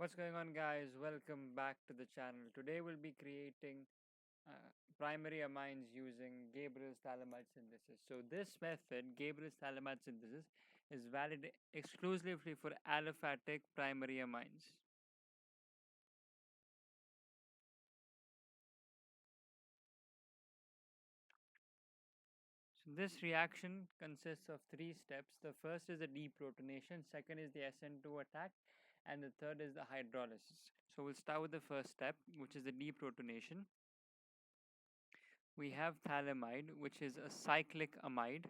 What's going on, guys? Welcome back to the channel. Today we'll be creating primary amines using Gabriel's Phthalimide synthesis. So this method, Gabriel's Phthalimide synthesis, is valid exclusively for aliphatic primary amines. So this reaction consists of three steps. The first is the deprotonation, second is the SN2 attack, and the third is the hydrolysis. So we'll start with the first step, which is the deprotonation. We have phthalimide, which is a cyclic amide.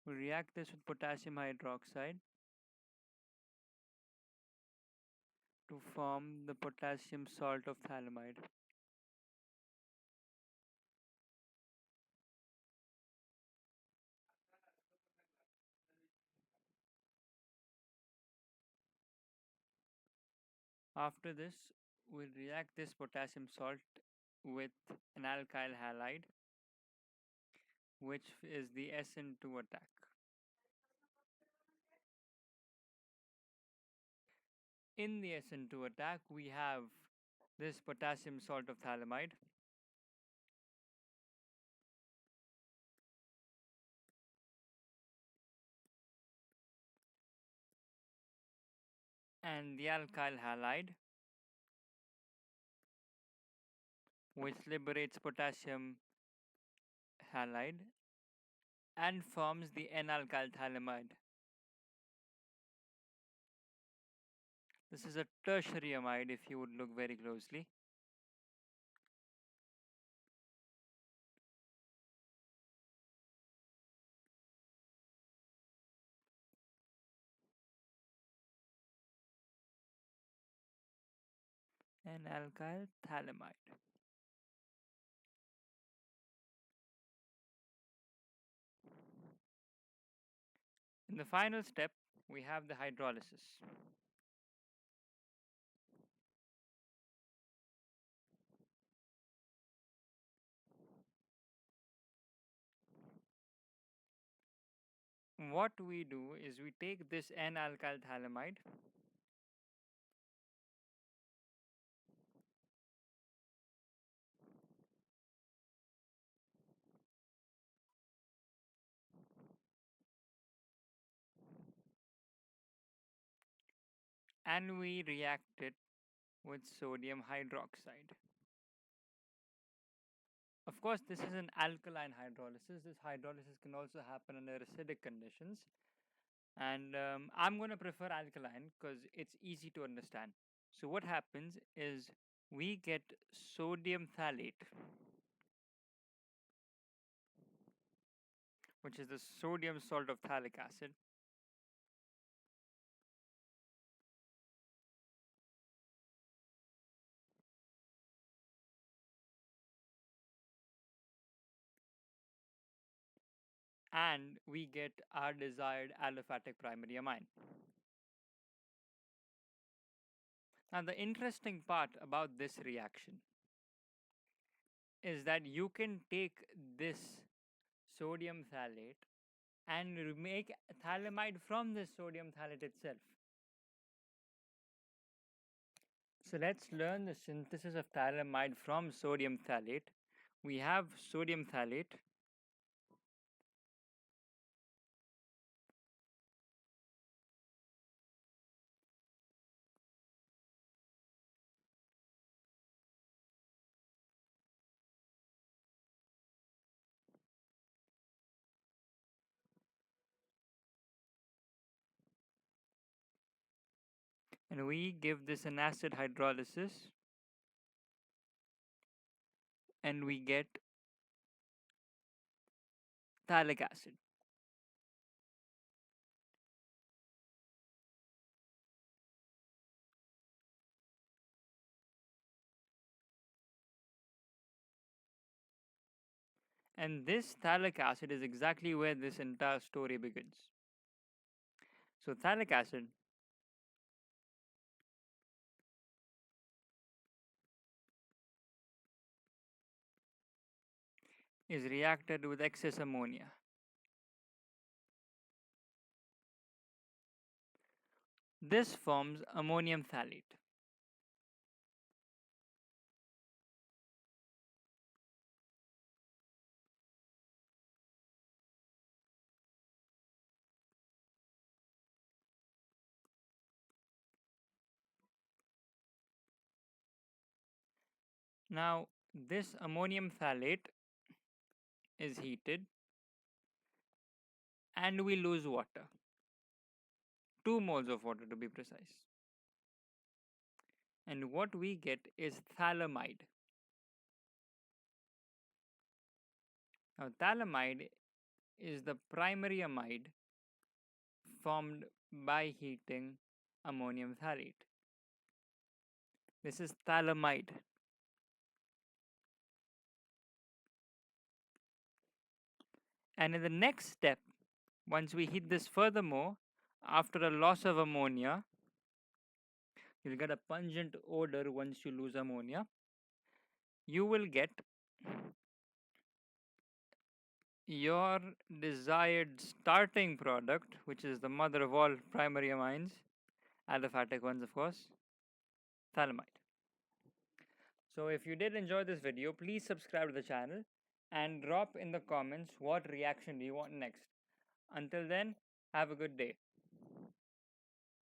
We react this with potassium hydroxide to form the potassium salt of phthalimide. After this, we react this potassium salt with an alkyl halide, which is the SN2 attack. In the SN2 attack, we have this potassium salt of phthalimide and the alkyl halide, which liberates potassium halide and forms the N-alkyl phthalimide. This is a tertiary amide if you would look very closely. N-alkyl phthalimide. In the final step, we have the hydrolysis. What we do is we take this N-alkyl phthalimide and we react it with sodium hydroxide. Of course, this is an alkaline hydrolysis. This hydrolysis can also happen under acidic conditions. And I'm going to prefer alkaline because it's easy to understand. So what happens is we get sodium phthalate, which is the sodium salt of phthalic acid. And we get our desired aliphatic primary amine. Now, the interesting part about this reaction is that you can take this sodium phthalate and make phthalimide from this sodium phthalate itself. So let's learn the synthesis of phthalimide from sodium phthalate. We have sodium phthalate, and we give this an acid hydrolysis, and we get phthalic acid. And this phthalic acid is exactly where this entire story begins. So phthalic acid is reacted with excess ammonia. This forms ammonium phthalate. Now, this ammonium phthalate is heated and we lose water, 2 moles of water to be precise. And what we get is phthalimide. Now, phthalimide is the primary amide formed by heating ammonium phthalate. This is phthalimide. And in the next step, once we heat this furthermore, after a loss of ammonia, you'll get a pungent odor once you lose ammonia. You will get your desired starting product, which is the mother of all primary amines, aliphatic ones, of course, phthalimide. So if you did enjoy this video, please subscribe to the channel and drop in the comments what reaction do you want next. Until then, have a good day.